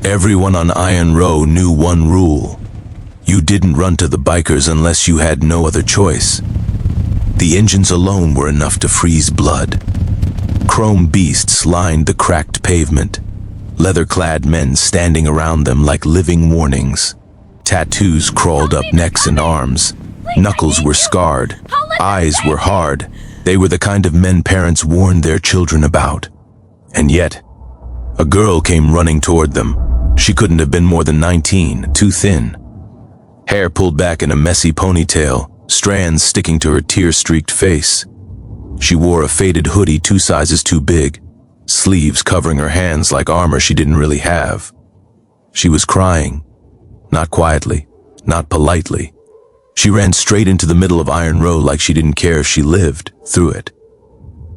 Everyone on Iron Row knew one rule. You didn't run to the bikers unless you had no other choice. The engines alone were enough to freeze blood. Chrome beasts lined the cracked pavement, leather-clad men standing around them like living warnings. Tattoos crawled up necks and arms. Knuckles were scarred. Eyes were hard. They were the kind of men parents warned their children about. And yet, a girl came running toward them. She couldn't have been more than 19, too thin. Hair pulled back in a messy ponytail, strands sticking to her tear-streaked face. She wore a faded hoodie 2 sizes too big, sleeves covering her hands like armor she didn't really have. She was crying, not quietly, not politely. She ran straight into the middle of Iron Row like she didn't care if she lived through it.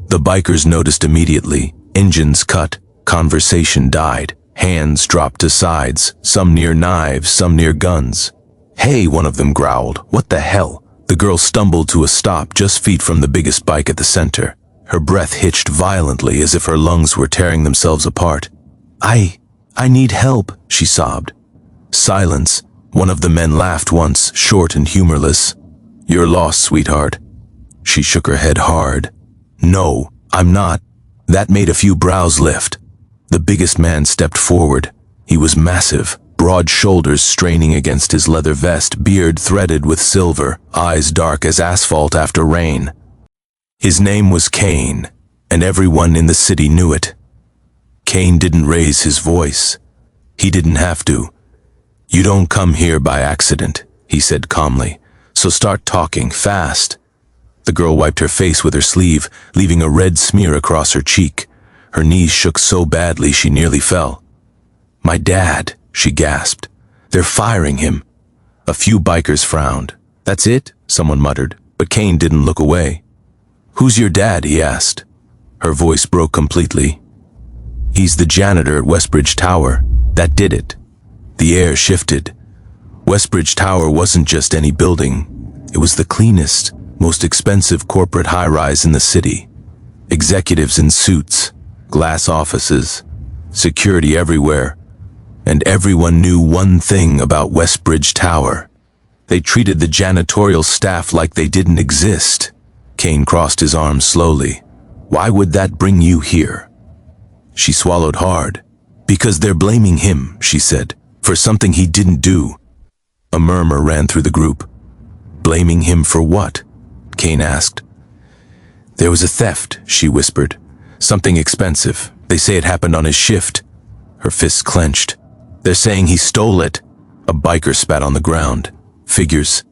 The bikers noticed immediately. Engines cut, conversation died, hands dropped to sides, some near knives, some near guns. "Hey," one of them growled. "What the hell?" The girl stumbled to a stop just feet from the biggest bike at the center. Her breath hitched violently as if her lungs were tearing themselves apart. I need help," she sobbed. Silence. One of the men laughed once, short and humorless. "You're lost, sweetheart." She shook her head hard. "No, I'm not." That made a few brows lift. The biggest man stepped forward. He was massive, broad shoulders straining against his leather vest, beard threaded with silver, eyes dark as asphalt after rain. His name was Kane, and everyone in the city knew it. Kane didn't raise his voice. He didn't have to. "You don't come here by accident," he said calmly, "so start talking fast." The girl wiped her face with her sleeve, leaving a red smear across her cheek. Her knees shook so badly she nearly fell. "My dad," she gasped. "They're firing him." A few bikers frowned. "That's it?" someone muttered, but Kane didn't look away. "Who's your dad?" he asked. Her voice broke completely. "He's the janitor at Westbridge Tower. That did it." The air shifted. Westbridge Tower wasn't just any building. It was the cleanest, most expensive corporate high-rise in the city. Executives in suits, glass offices, security everywhere. And everyone knew one thing about Westbridge Tower. They treated the janitorial staff like they didn't exist. Kane crossed his arms slowly. "Why would that bring you here?" She swallowed hard. "Because they're blaming him," she said, "for something he didn't do." A murmur ran through the group. "Blaming him for what?" Kane asked. "There was a theft," she whispered. "Something expensive. They say it happened on his shift." Her fists clenched. "They're saying he stole it." A biker spat on the ground. "Figures."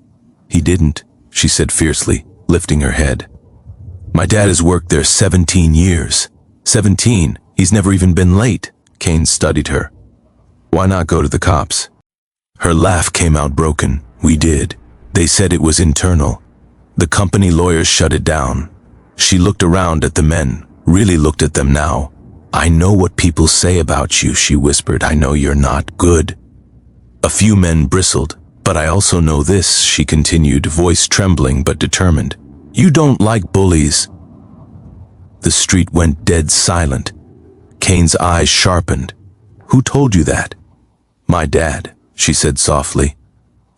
"He didn't," she said fiercely, lifting her head. "My dad has worked there 17 years. 17. He's never even been late." Kane studied her. "Why not go to the cops?" Her laugh came out broken. "We did. They said it was internal. The company lawyers shut it down." She looked around at the men, really looked at them now. "I know what people say about you," she whispered. "I know you're not good." A few men bristled. "But I also know this," she continued, voice trembling but determined. "You don't like bullies." The street went dead silent. Kane's eyes sharpened. "Who told you that?" "My dad," she said softly.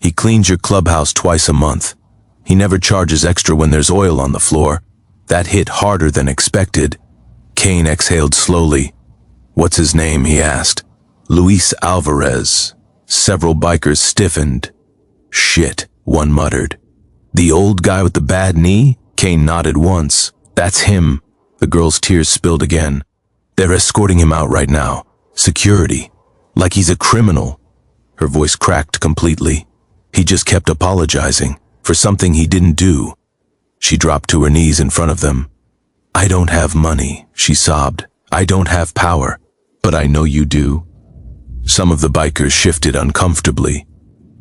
"He cleans your clubhouse twice a month. He never charges extra when there's oil on the floor." That hit harder than expected. Kane exhaled slowly. "What's his name?" he asked. "Luis Alvarez." Several bikers stiffened. "Shit," one muttered. "The old guy with the bad knee?" Kane nodded once. "That's him." The girl's tears spilled again. "They're escorting him out right now. Security. Like he's a criminal." Her voice cracked completely. "He just kept apologizing for something he didn't do." She dropped to her knees in front of them. "I don't have money," she sobbed. "I don't have power, but I know you do." Some of the bikers shifted uncomfortably.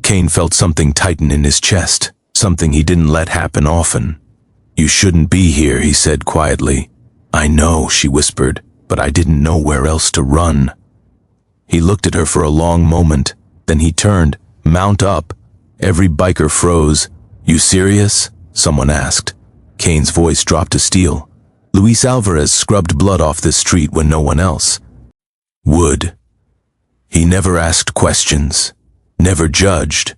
Kane felt something tighten in his chest, something he didn't let happen often. "You shouldn't be here," he said quietly. "I know," she whispered, "but I didn't know where else to run." He looked at her for a long moment, then he turned. "Mount up." Every biker froze. "You serious?" someone asked. Kane's voice dropped to steel. "Luis Alvarez scrubbed blood off this street when no one else would." He never asked questions, never judged.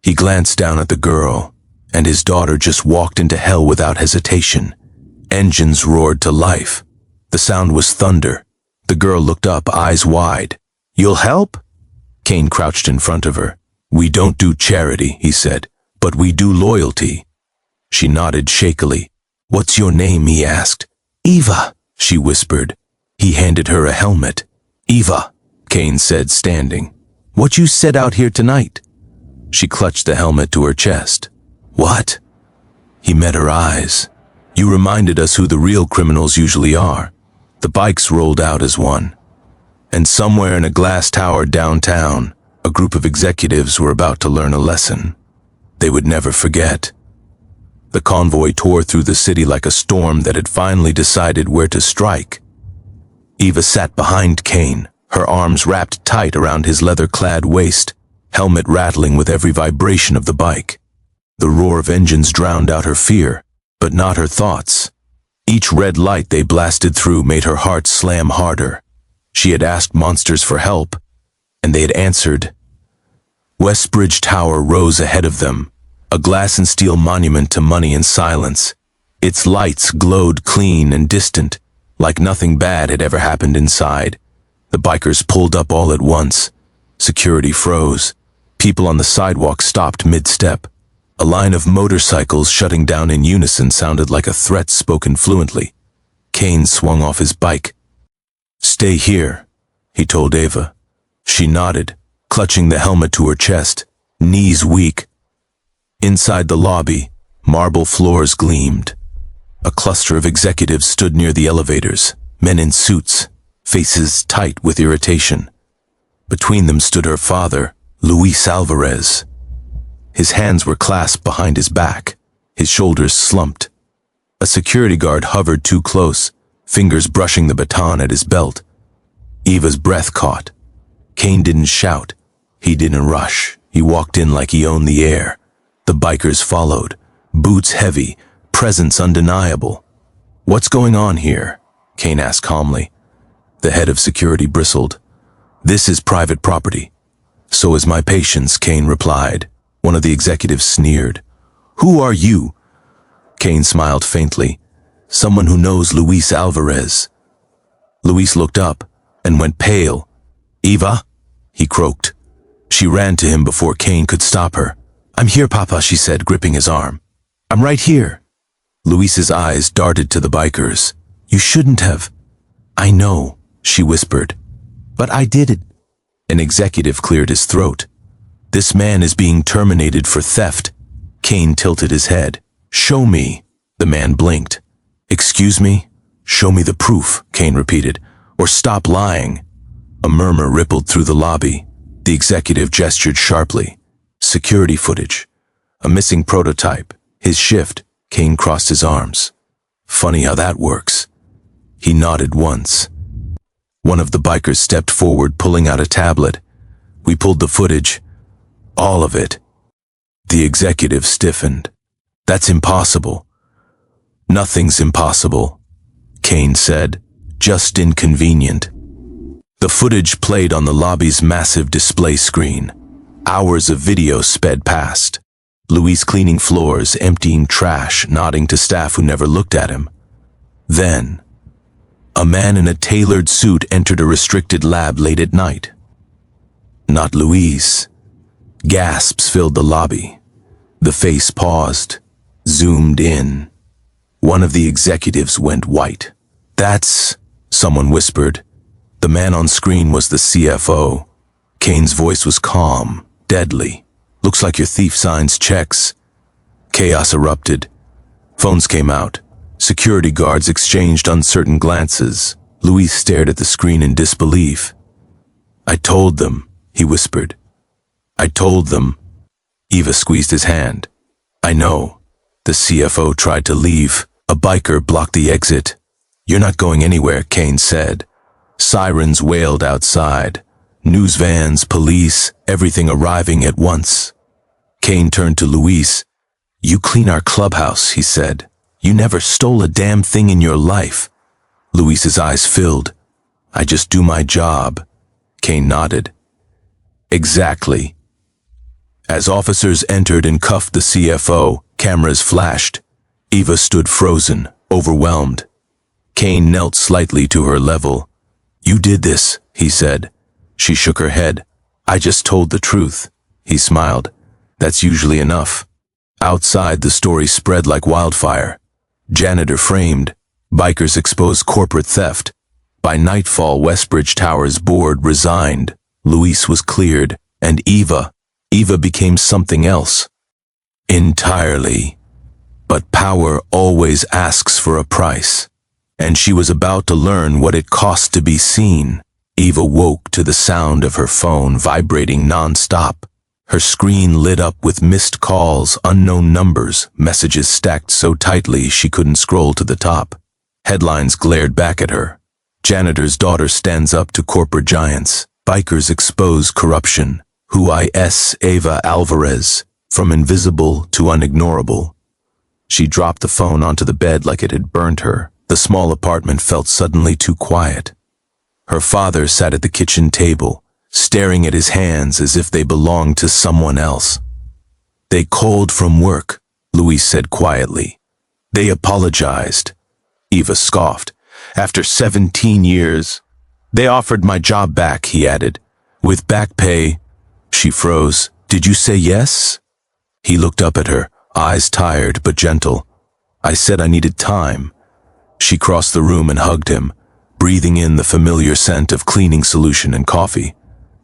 He glanced down at the girl, and his daughter just walked into hell without hesitation. Engines roared to life. The sound was thunder. The girl looked up, eyes wide. "You'll help?" Kane crouched in front of her. "We don't do charity," he said, "but we do loyalty." She nodded shakily. "What's your name?" he asked. "Eva," she whispered. He handed her a helmet. "Eva," Kane said, standing. "What you set out here tonight?" She clutched the helmet to her chest. "What?" He met her eyes. "You reminded us who the real criminals usually are." The bikes rolled out as one. And somewhere in a glass tower downtown, a group of executives were about to learn a lesson they would never forget. The convoy tore through the city like a storm that had finally decided where to strike. Eva sat behind Kane, her arms wrapped tight around his leather-clad waist, helmet rattling with every vibration of the bike. The roar of engines drowned out her fear, but not her thoughts. Each red light they blasted through made her heart slam harder. She had asked monsters for help, and they had answered. Westbridge Tower rose ahead of them, a glass and steel monument to money and silence. Its lights glowed clean and distant, like nothing bad had ever happened inside. The bikers pulled up all at once. Security froze. People on the sidewalk stopped mid-step. A line of motorcycles shutting down in unison sounded like a threat spoken fluently. Kane swung off his bike. "Stay here," he told Eva. She nodded, clutching the helmet to her chest, knees weak. Inside the lobby, marble floors gleamed. A cluster of executives stood near the elevators, men in suits, faces tight with irritation. Between them stood her father, Luis Alvarez. His hands were clasped behind his back, his shoulders slumped. A security guard hovered too close, fingers brushing the baton at his belt. Eva's breath caught. Kane didn't shout. He didn't rush. He walked in like he owned the air. The bikers followed, boots heavy, presence undeniable. "What's going on here?" Kane asked calmly. The head of security bristled. "This is private property." "So is my patience," Kane replied. One of the executives sneered. "Who are you?" Kane smiled faintly. "Someone who knows Luis Alvarez." Luis looked up and went pale. "Eva?" he croaked. She ran to him before Kane could stop her. "I'm here, Papa," she said, gripping his arm. "I'm right here." Luis's eyes darted to the bikers. "You shouldn't have." "I know," she whispered. "But I did it." An executive cleared his throat. "This man is being terminated for theft." Kane tilted his head. "Show me." The man blinked. "Excuse me?" "Show me the proof," Kane repeated, "or stop lying." A murmur rippled through the lobby. The executive gestured sharply. "Security footage. A missing prototype. His shift." Kane crossed his arms. "Funny how that works." He nodded once. One of the bikers stepped forward, pulling out a tablet. "We pulled the footage. All of it." The executive stiffened. "That's impossible." "Nothing's impossible," Kane said. "Just inconvenient." The footage played on the lobby's massive display screen. Hours of video sped past. Luis cleaning floors, emptying trash, nodding to staff who never looked at him. Then, a man in a tailored suit entered a restricted lab late at night. Not Luis. Gasps filled the lobby. The face paused, zoomed in. One of the executives went white. "That's," someone whispered. The man on screen was the CFO. Kane's voice was calm, deadly. "Looks like your thief signs checks." Chaos erupted. Phones came out. Security guards exchanged uncertain glances. Luis stared at the screen in disbelief. "I told them," he whispered. "I told them." Eva squeezed his hand. "I know." The CFO tried to leave. A biker blocked the exit. "You're not going anywhere," Kane said. Sirens wailed outside. News vans, police, everything arriving at once. Kane turned to Luis. "You clean our clubhouse," he said. "You never stole a damn thing in your life." Luis's eyes filled. "I just do my job." Kane nodded. Exactly. As officers entered and cuffed the CFO, cameras flashed. Eva stood frozen, overwhelmed. Kane knelt slightly to her level. You did this, he said. She shook her head. I just told the truth. He smiled. That's usually enough. Outside, the story spread like wildfire. Janitor framed. Bikers exposed corporate theft. By nightfall, Westbridge Tower's board resigned. Luis was cleared. And Eva became something else. Entirely. But power always asks for a price. And she was about to learn what it cost to be seen. Eva woke to the sound of her phone vibrating non-stop. Her screen lit up with missed calls, unknown numbers, messages stacked so tightly she couldn't scroll to the top. Headlines glared back at her. Janitor's daughter stands up to corporate giants. Bikers expose corruption. Who-is Eva Alvarez, from invisible to unignorable. She dropped the phone onto the bed like it had burned her. The small apartment felt suddenly too quiet. Her father sat at the kitchen table, staring at his hands as if they belonged to someone else. They called from work, Luis said quietly. They apologized. Eva scoffed. After 17 years. They offered my job back, he added. With back pay. She froze. Did you say yes? He looked up at her, eyes tired but gentle. I said I needed time. She crossed the room and hugged him, breathing in the familiar scent of cleaning solution and coffee.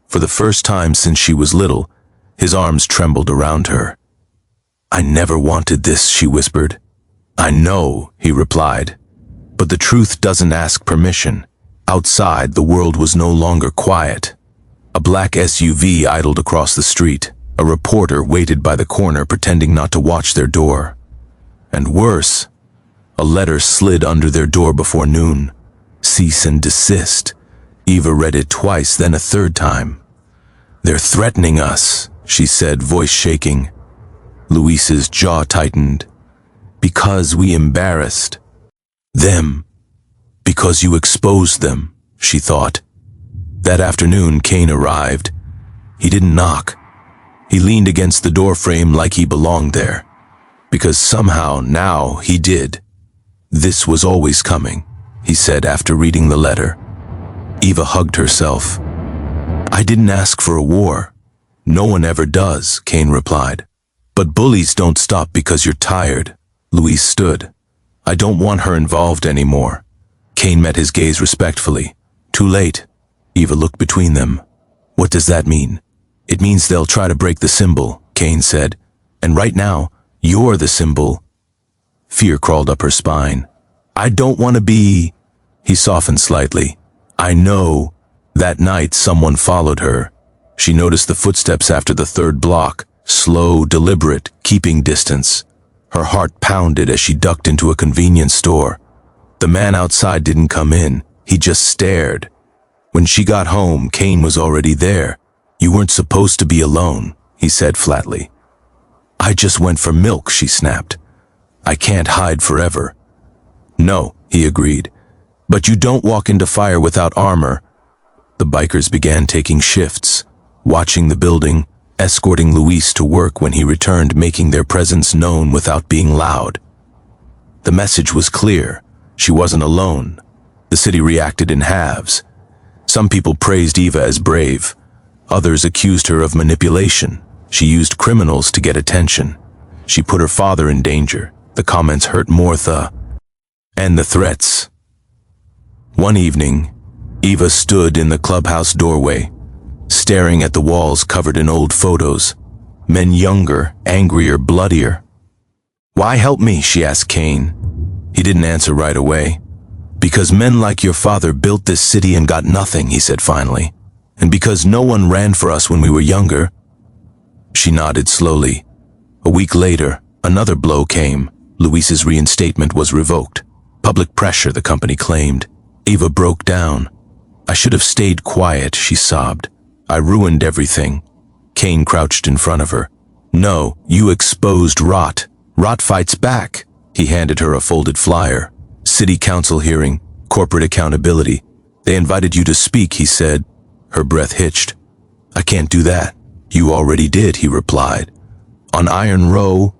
For the first time since she was little, his arms trembled around her. I never wanted this, she whispered. I know, he replied. But the truth doesn't ask permission. Outside, the world was no longer quiet. A black SUV idled across the street. A reporter waited by the corner pretending not to watch their door. And worse, a letter slid under their door before noon. Cease and desist. Eva read it twice, then a third time. They're threatening us, she said, voice shaking. Luis's jaw tightened. Because we embarrassed them. Because you exposed them, she thought. That afternoon, Kane arrived. He didn't knock. He leaned against the doorframe like he belonged there. Because somehow now he did. This was always coming, he said after reading the letter. Eva hugged herself. I didn't ask for a war. No one ever does, Kane replied. But bullies don't stop because you're tired. Luis stood. I don't want her involved anymore. Kane met his gaze respectfully. Too late. Eva looked between them. What does that mean? It means they'll try to break the symbol, Kane said. And right now, you're the symbol. Fear crawled up her spine. I don't want to be... He softened slightly. I know. That night, someone followed her. She noticed the footsteps after the third block, slow, deliberate, keeping distance. Her heart pounded as she ducked into a convenience store. The man outside didn't come in. He just stared. When she got home, Kane was already there. You weren't supposed to be alone, he said flatly. I just went for milk, she snapped. I can't hide forever. No, he agreed. But you don't walk into fire without armor. The bikers began taking shifts, watching the building, escorting Luis to work when he returned, making their presence known without being loud. The message was clear. She wasn't alone. The city reacted in halves. Some people praised Eva as brave. Others accused her of manipulation. She used criminals to get attention. She put her father in danger. The comments hurt Martha. And the threats. One evening, Eva stood in the clubhouse doorway, staring at the walls covered in old photos. Men younger, angrier, bloodier. Why help me? She asked Kane. He didn't answer right away. Because men like your father built this city and got nothing, he said finally. And because no one ran for us when we were younger. She nodded slowly. A week later, another blow came. Luis's reinstatement was revoked. Public pressure, the company claimed. Eva broke down. I should have stayed quiet, she sobbed. I ruined everything. Kane crouched in front of her. No, you exposed rot. Rot fights back. He handed her a folded flyer. City council hearing, corporate accountability. They invited you to speak, he said. Her breath hitched. "I can't do that." "You already did," he replied. "On Iron Row."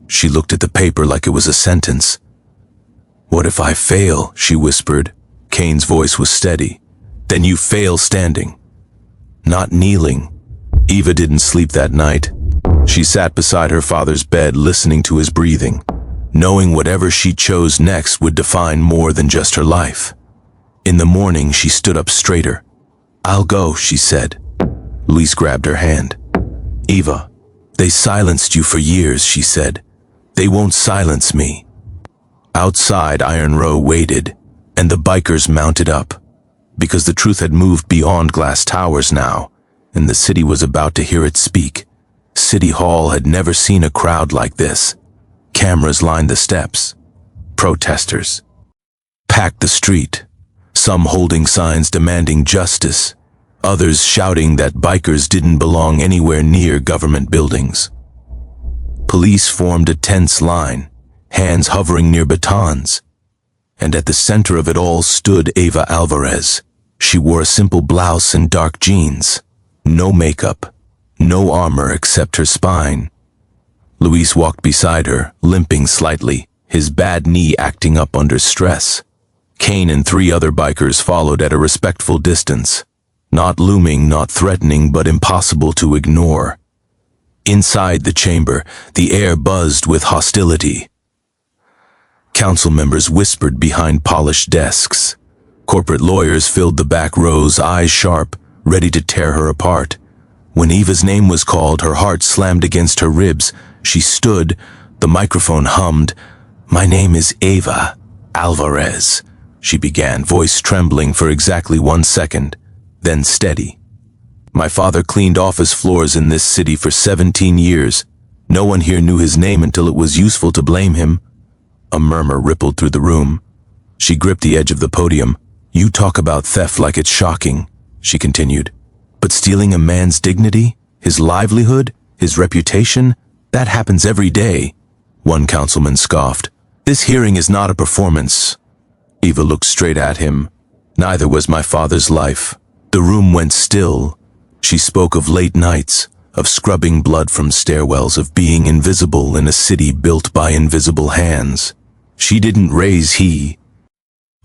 She looked at the paper like it was a sentence. "What if I fail?" she whispered. Kane's voice was steady. "Then you fail standing, not kneeling." Eva didn't sleep that night. She sat beside her father's bed, listening to his breathing, knowing whatever she chose next would define more than just her life. In the morning, she stood up straighter. "I'll go," she said. Luis grabbed her hand. "Eva, they silenced you for years," she said. "They won't silence me." Outside, Iron Row waited, and the bikers mounted up, because the truth had moved beyond glass towers now, and the city was about to hear it speak. City Hall had never seen a crowd like this. Cameras lined the steps. Protesters packed the street, some holding signs demanding justice, others shouting that bikers didn't belong anywhere near government buildings. Police formed a tense line, hands hovering near batons, and at the center of it all stood Eva Alvarez. She wore a simple blouse and dark jeans, no makeup, no armor except her spine. Luis walked beside her, limping slightly, his bad knee acting up under stress. Kane and 3 other bikers followed at a respectful distance, not looming, not threatening, but impossible to ignore. Inside the chamber, the air buzzed with hostility. Council members whispered behind polished desks. Corporate lawyers filled the back rows, eyes sharp, ready to tear her apart. When Eva's name was called, her heart slammed against her ribs. She stood, the microphone hummed. "My name is Eva Alvarez," she began, voice trembling for exactly 1 second, then steady. "My father cleaned office floors in this city for 17 years. No one here knew his name until it was useful to blame him." A murmur rippled through the room. She gripped the edge of the podium. "You talk about theft like it's shocking," she continued. "But stealing a man's dignity, his livelihood, his reputation, that happens every day." One councilman scoffed. "This hearing is not a performance." Eva looked straight at him. "Neither was my father's life." The room went still. She spoke of late nights, of scrubbing blood from stairwells, of being invisible in a city built by invisible hands. She didn't raise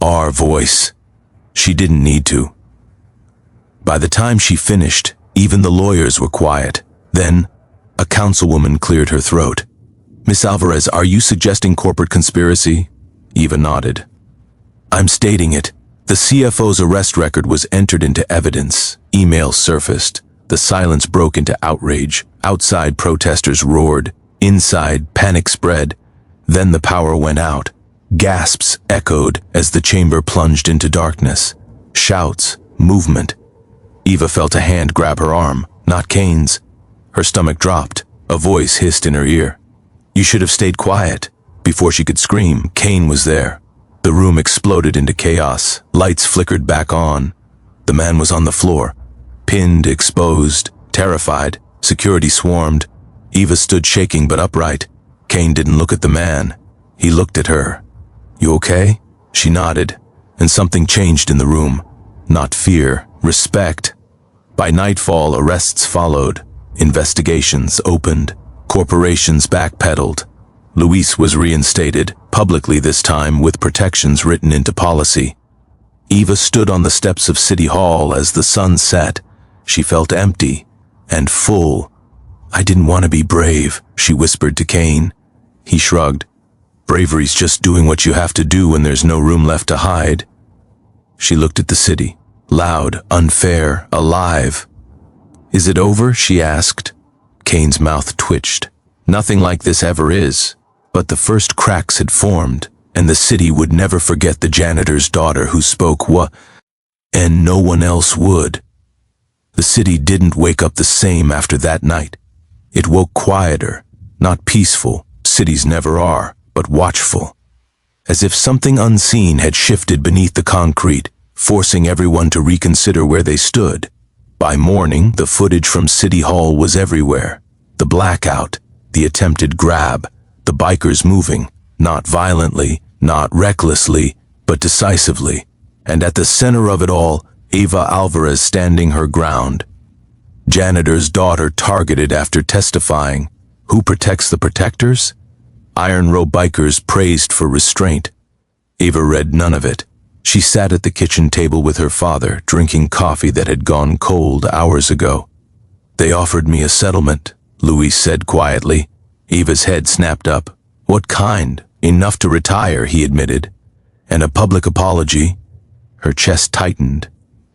our voice. She didn't need to. By the time she finished, even the lawyers were quiet. Then, a councilwoman cleared her throat. "Miss Alvarez, are you suggesting corporate conspiracy?" Eva nodded. "I'm stating it. The CFO's arrest record was entered into evidence. Emails surfaced. The silence broke into outrage. Outside, protesters roared. Inside, panic spread. Then the power went out. Gasps echoed as the chamber plunged into darkness. Shouts, movement. Eva felt a hand grab her arm, not Kane's. Her stomach dropped. A voice hissed in her ear. "You should have stayed quiet." Before she could scream, Kane was there. The room exploded into chaos. Lights flickered back on. The man was on the floor, pinned, exposed, terrified. Security swarmed. Eva stood shaking but upright. Kane didn't look at the man. He looked at her. "You okay?" She nodded, and something changed in the room. Not fear, respect. By nightfall, arrests followed. Investigations opened. Corporations backpedaled. Luis was reinstated, publicly this time, with protections written into policy. Eva stood on the steps of City Hall as the sun set. She felt empty and full. "I didn't want to be brave," she whispered to Kane. He shrugged. "Bravery's just doing what you have to do when there's no room left to hide." She looked at the city. Loud, unfair, alive. "Is it over?" she asked. Kane's mouth twitched. "Nothing like this ever is." But the first cracks had formed, and the city would never forget the janitor's daughter who spoke and no one else would. The city didn't wake up the same after that night. It woke quieter, not peaceful, cities never are, but watchful. As if something unseen had shifted beneath the concrete, forcing everyone to reconsider where they stood. By morning, the footage from City Hall was everywhere. The blackout, the attempted grab, the bikers moving, not violently, not recklessly, but decisively. And at the center of it all, Eva Alvarez standing her ground. Janitor's daughter targeted after testifying. Who protects the protectors? Iron Row bikers praised for restraint. Eva read none of it. She sat at the kitchen table with her father, drinking coffee that had gone cold hours ago. They offered me a settlement, Luis said quietly. Eva's head snapped up. What kind? Enough to retire, he admitted. And a public apology. Her chest tightened.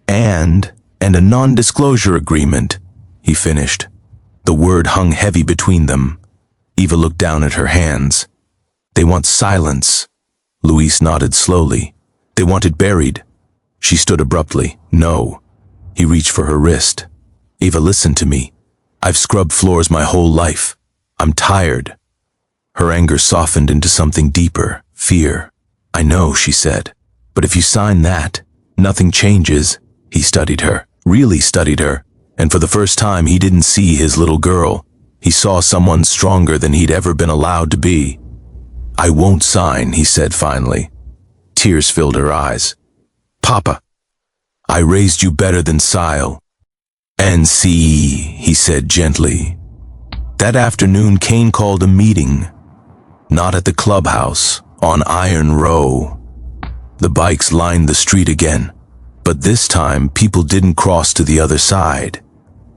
And a non-disclosure agreement, he finished. The word hung heavy between them. Eva looked down at her hands. They want silence. Luis nodded slowly. They want it buried. She stood abruptly. No. He reached for her wrist. Eva, listen to me. I've scrubbed floors my whole life. I'm tired. Her anger softened into something deeper, fear. I know, she said. But if you sign that, nothing changes. He studied her, really studied her, and for the first time he didn't see his little girl. He saw someone stronger than he'd ever been allowed to be. I won't sign, he said finally. Tears filled her eyes. Papa, I raised you better than Sile. And see, he said gently. That afternoon, Kane called a meeting. Not at the clubhouse, on Iron Row. The bikes lined the street again, but this time people didn't cross to the other side.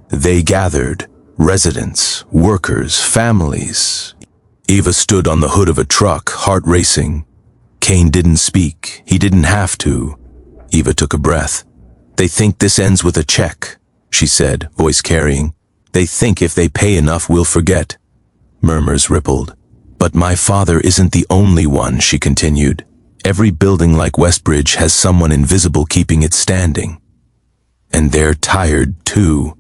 They gathered, residents, workers, families. Eva stood on the hood of a truck, heart racing. Kane didn't speak. He didn't have to. Eva took a breath. They think this ends with a check, she said, voice carrying. They think if they pay enough, we'll forget. Murmurs rippled. But my father isn't the only one, she continued. Every building like Westbridge has someone invisible keeping it standing. And they're tired too.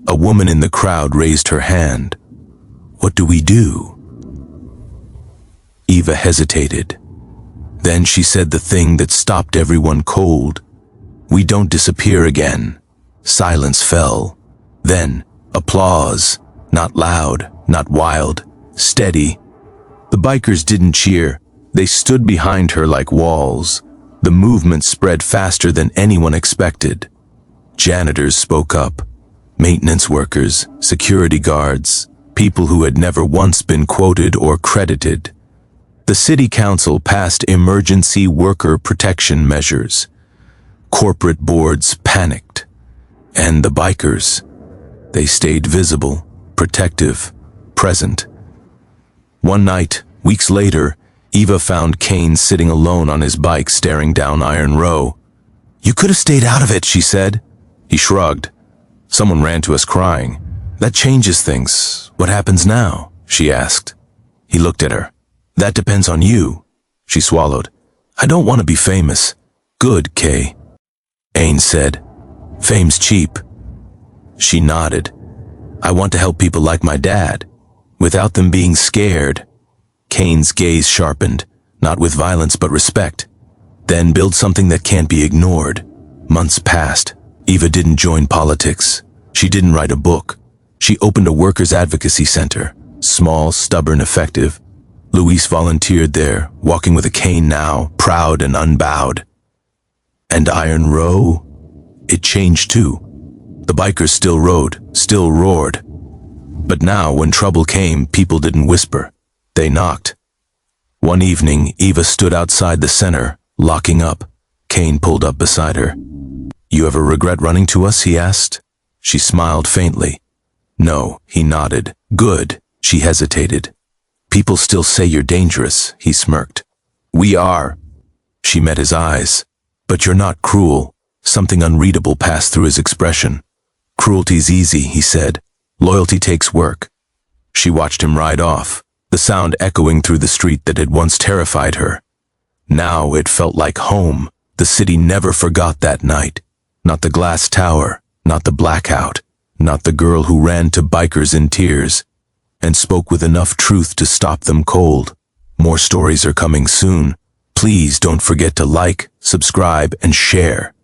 A woman in the crowd raised her hand. What do we do? Eva hesitated. Then she said the thing that stopped everyone cold. We don't disappear again. Silence fell. Then, applause. Not loud, not wild, steady. The bikers didn't cheer. They stood behind her like walls. The movement spread faster than anyone expected. Janitors spoke up. Maintenance workers, security guards, people who had never once been quoted or credited. The city council passed emergency worker protection measures. Corporate boards panicked. And the bikers, they stayed visible, protective, present. One night, weeks later, Eva found Kane sitting alone on his bike staring down Iron Row. You could have stayed out of it, she said. He shrugged. Someone ran to us crying. That changes things. What happens now? She asked. He looked at her. That depends on you. She swallowed. I don't want to be famous. Good, Kay. Ain said. Fame's cheap. She nodded. I want to help people like my dad, without them being scared. Kane's gaze sharpened, not with violence but respect. Then build something that can't be ignored. Months passed. Eva didn't join politics. She didn't write a book. She opened a workers' advocacy center. Small, stubborn, effective. Luis volunteered there, walking with a cane now, proud and unbowed. And Iron Row? It changed too. The bikers still rode, still roared. But now, when trouble came, people didn't whisper. They knocked. One evening, Eva stood outside the center, locking up. Kane pulled up beside her. You ever regret running to us? He asked. She smiled faintly. No, he nodded. Good. She hesitated. People still say you're dangerous, he smirked. We are. She met his eyes. But you're not cruel. Something unreadable passed through his expression. Cruelty's easy, he said. Loyalty takes work. She watched him ride off, the sound echoing through the street that had once terrified her. Now it felt like home. The city never forgot that night. Not the glass tower, not the blackout, not the girl who ran to bikers in tears and spoke with enough truth to stop them cold. More stories are coming soon. Please don't forget to like, subscribe, and share.